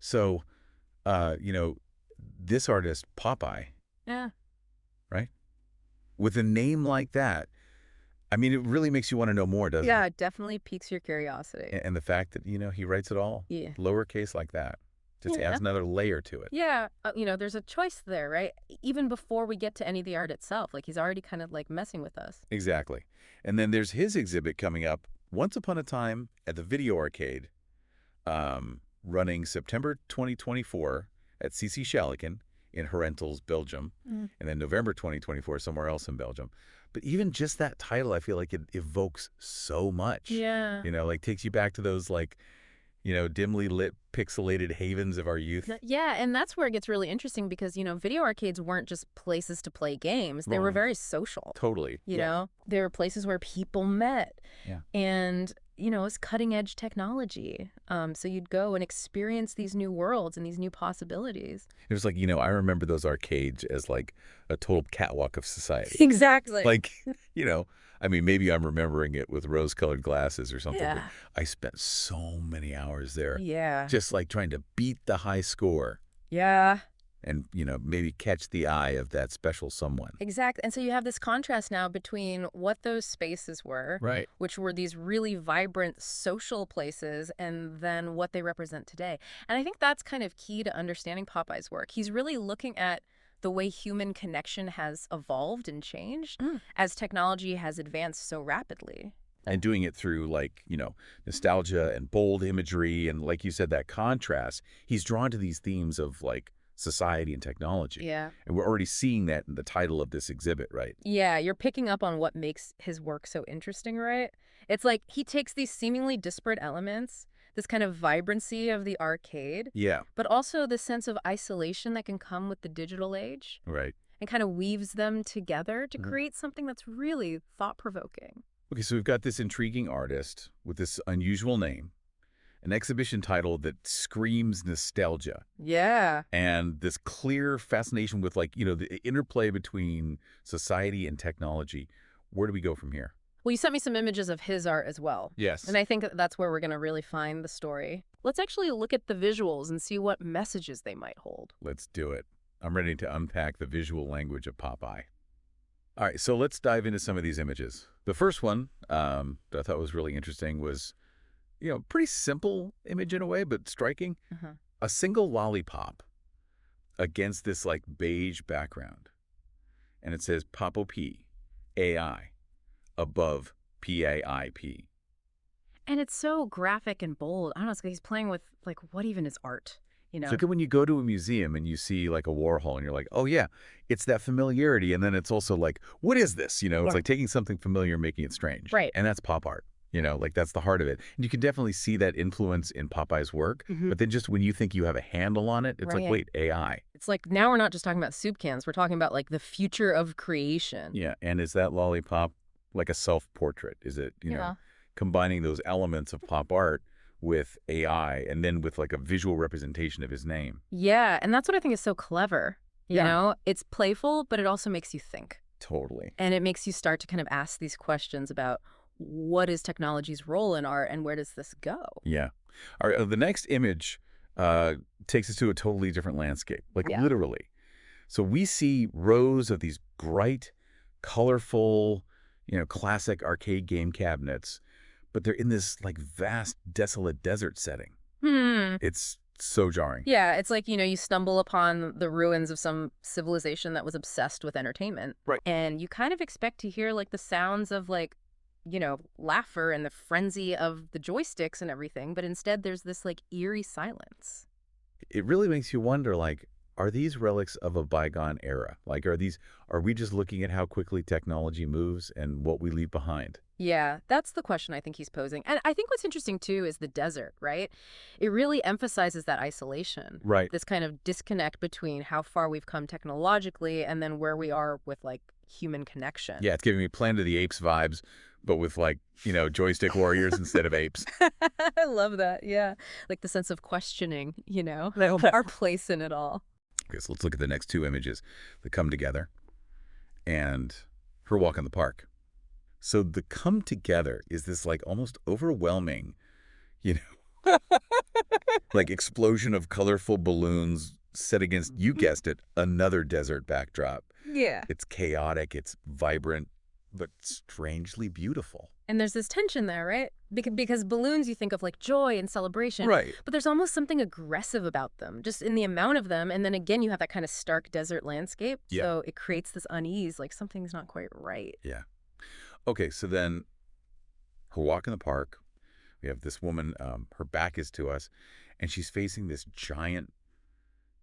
So, this artist, Popeye, Yeah. right? With a name like that, I mean, it really makes you want to know more, doesn't Yeah, it? it definitely piques your curiosity. And the fact that, he writes it all Yeah. lowercase like that just Yeah. adds another layer to it. Yeah, there's a choice there, right? Even before we get to any of the art itself, like he's already kind of like messing with us. Exactly. And then there's his exhibit coming up once upon a time at the Video Arcade, running September 2024 at CC Schalliken in Reynolds, Belgium, Mm. and then November 2024 somewhere else in Belgium. But even just that title, I feel like it evokes so much. Yeah. Like takes you back to those like, dimly lit, pixelated havens of our youth. Yeah, and that's where it gets really interesting because, video arcades weren't just places to play games. They were Right. very social. Totally. You know, they were places where people met. Yeah. And, it's cutting edge technology. So you'd go and experience these new worlds and these new possibilities. It was like, I remember those arcades as like a total catwalk of society. Exactly. Like, I mean, maybe I'm remembering it with rose-colored glasses or something, but Yeah. I spent so many hours there Yeah. just like trying to beat the high score Yeah. and, maybe catch the eye of that special someone. Exactly. And so you have this contrast now between what those spaces were, Right. which were these really vibrant social places, and then what they represent today. And I think that's kind of key to understanding Popeye's work. He's really looking at the way human connection has evolved and changed as technology has advanced so rapidly. And doing it through like, nostalgia and bold imagery and like you said, that contrast, he's drawn to these themes of like society and technology. Yeah. And we're already seeing that in the title of this exhibit, right? Yeah, you're picking up on what makes his work so interesting, right? It's like he takes these seemingly disparate elements, this kind of vibrancy of the arcade, Yeah, but also the sense of isolation that can come with the digital age, right. and kind of weaves them together to create something that's really thought-provoking. Okay, so we've got this intriguing artist with this unusual name, an exhibition title that screams nostalgia, Yeah. and this clear fascination with like, the interplay between society and technology. Where do we go from here? Well, you sent me some images of his art as well. Yes. And I think that's where we're going to really find the story. Let's actually look at the visuals and see what messages they might hold. Let's do it. I'm ready to unpack the visual language of Popeye. All right, so let's dive into some of these images. The first one that I thought was really interesting was, pretty simple image in a way, but striking. Uh-huh. A single lollipop against this like beige background. And it says POPAI, AI, above PAIP. And it's so graphic and bold. I don't know, it's like he's playing with, like, what even is art? So when you go to a museum and you see like a Warhol and you're like, oh yeah, it's that familiarity. And then it's also like, what is this? It's Right. like taking something familiar and making it strange. Right. And that's pop art. Like that's the heart of it. And you can definitely see that influence in Popeye's work. But then just when you think you have a handle on it, it's like, Right. wait, AI. It's like now we're not just talking about soup cans. We're talking about, like, the future of creation. Yeah. And is that lollipop like a self-portrait? Is it, Yeah. combining those elements of pop art with AI and then with like a visual representation of his name? Yeah, and that's what I think is so clever. You Yeah. know, it's playful, but it also makes you think. Totally. And it makes you start to kind of ask these questions about what is technology's role in art and where does this go? Yeah. All right, the next image takes us to a totally different landscape, like Yeah. literally. So we see rows of these bright, colorful, classic arcade game cabinets, but they're in this like vast, desolate desert setting. It's so jarring. Yeah, it's like, you stumble upon the ruins of some civilization that was obsessed with entertainment. Right. And you kind of expect to hear, like, the sounds of, like, laughter and the frenzy of the joysticks and everything, but instead there's this, like, eerie silence. It really makes you wonder, like, are these relics of a bygone era? Like, are we just looking at how quickly technology moves and what we leave behind? Yeah, that's the question I think he's posing. And I think what's interesting, too, is the desert, right? It really emphasizes that isolation. Right. This kind of disconnect between how far we've come technologically and then where we are with, like, human connection. Yeah, it's giving me Planet of the Apes vibes, but with like, joystick warriors instead of apes. I love that. Yeah. Like the sense of questioning, our place in it all. Okay, so let's look at the next two images that come together and her walk in the park. So the come together is this like almost overwhelming, Like explosion of colorful balloons set against, you guessed it, another desert backdrop. Yeah. It's chaotic, it's vibrant, but strangely beautiful. And there's this tension there, right? Because balloons, you think of like joy and celebration, Right. but there's almost something aggressive about them, just in the amount of them. And then again, you have that kind of stark desert landscape. Yeah. So it creates this unease, like something's not quite right. Yeah. Okay, so then her walk in the park, we have this woman, her back is to us, and she's facing this giant,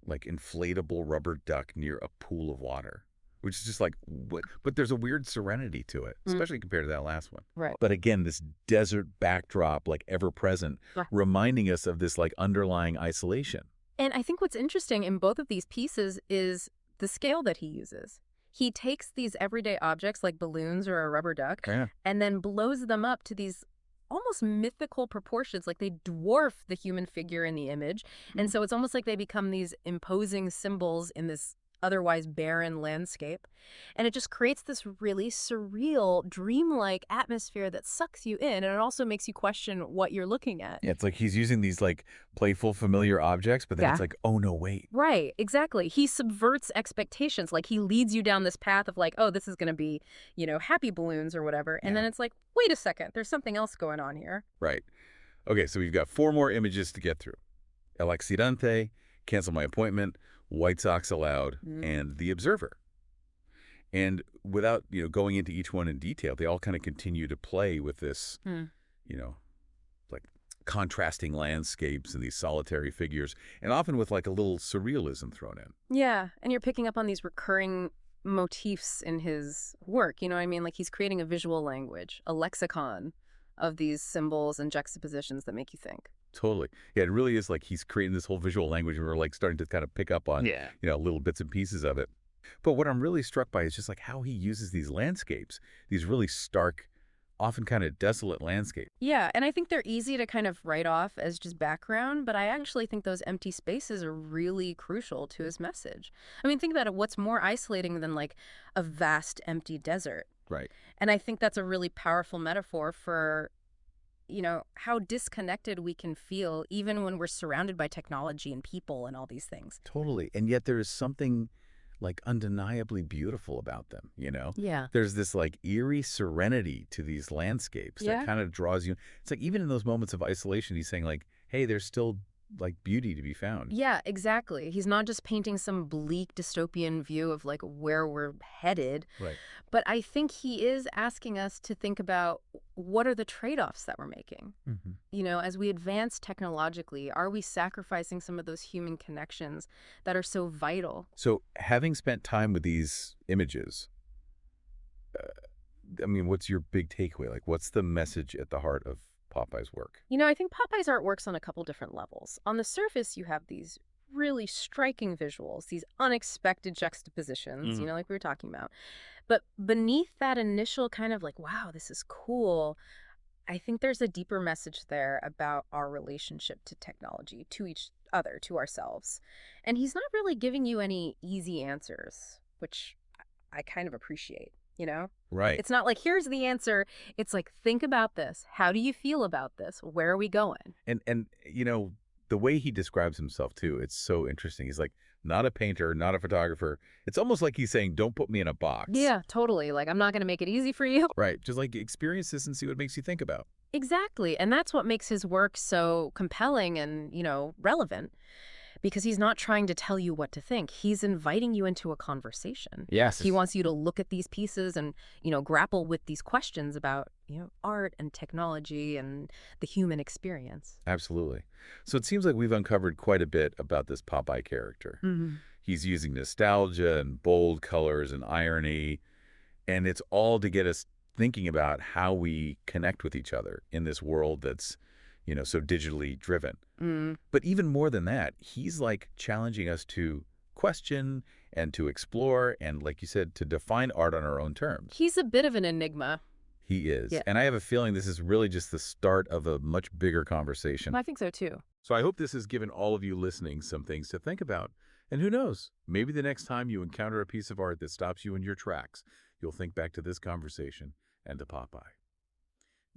like, inflatable rubber duck near a pool of water, which is just like, what? But there's a weird serenity to it, especially compared to that last one. Right. But again, this desert backdrop, like ever present, Yeah. reminding us of this like underlying isolation. And I think what's interesting in both of these pieces is the scale that he uses. He takes these everyday objects like balloons or a rubber duck Yeah. and then blows them up to these almost mythical proportions, like they dwarf the human figure in the image. And so it's almost like they become these imposing symbols in this otherwise barren landscape. And it just creates this really surreal, dreamlike atmosphere that sucks you in. And it also makes you question what you're looking at. Yeah, it's like he's using these like playful, familiar objects, but then it's Yeah. like, oh no, wait. Right, exactly. He subverts expectations. Like he leads you down this path of like, oh, this is going to be, happy balloons or whatever. And Yeah. then it's like, wait a second, there's something else going on here. Right. Okay, so we've got 4 more images to get through. El Accidente, Cancel My Appointment, White Socks Allowed, and The Observer. And without, going into each one in detail, they all kind of continue to play with this, like contrasting landscapes and these solitary figures, and often with like a little surrealism thrown in. Yeah, and you're picking up on these recurring motifs in his work, you know what I mean? Like he's creating a visual language, a lexicon of these symbols and juxtapositions that make you think. Totally. Yeah, it really is like he's creating this whole visual language, and we're like starting to kind of pick up on, little bits and pieces of it. But what I'm really struck by is just like how he uses these landscapes, these really stark, often kind of desolate landscapes. Yeah, and I think they're easy to kind of write off as just background, but I actually think those empty spaces are really crucial to his message. I mean, think about it. What's more isolating than like a vast empty desert? Right. And I think that's a really powerful metaphor for, how disconnected we can feel even when we're surrounded by technology and people and all these things. Totally. And yet there is something like undeniably beautiful about them, Yeah. There's this like eerie serenity to these landscapes Yeah. that kind of draws you. It's like even in those moments of isolation, he's saying like, hey, there's still like beauty to be found. Yeah, exactly. He's not just painting some bleak dystopian view of like where we're headed, Right. but I think he is asking us to think about what are the trade-offs that we're making. As we advance technologically, are we sacrificing some of those human connections that are so vital? So having spent time with these images, what's your big takeaway? Like, what's the message at the heart of Popai's work? I think Popai's art works on a couple different levels. On the surface, you have these really striking visuals, these unexpected juxtapositions, like we were talking about. But beneath that initial kind of like, wow, this is cool, I think there's a deeper message there about our relationship to technology, to each other, to ourselves. And he's not really giving you any easy answers, which I kind of appreciate. Right. It's not like, here's the answer. It's like, think about this. How do you feel about this? Where are we going? And the way he describes himself too, it's so interesting. He's like, not a painter, not a photographer. It's almost like he's saying, don't put me in a box. Yeah, totally. Like, I'm not going to make it easy for you. Right. Just like experience this and see what makes you think about. Exactly. And that's what makes his work so compelling and, relevant. Because he's not trying to tell you what to think. He's inviting you into a conversation. Yes. He wants you to look at these pieces and, grapple with these questions about, art and technology and the human experience. Absolutely. So it seems like we've uncovered quite a bit about this Popeye character. He's using nostalgia and bold colors and irony, and it's all to get us thinking about how we connect with each other in this world that's so digitally driven. But even more than that, he's like challenging us to question and to explore and, like you said, to define art on our own terms. He's a bit of an enigma. He is. Yeah. And I have a feeling this is really just the start of a much bigger conversation. I think so, too. So I hope this has given all of you listening some things to think about. And who knows, maybe the next time you encounter a piece of art that stops you in your tracks, you'll think back to this conversation and to Popeye.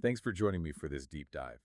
Thanks for joining me for this deep dive.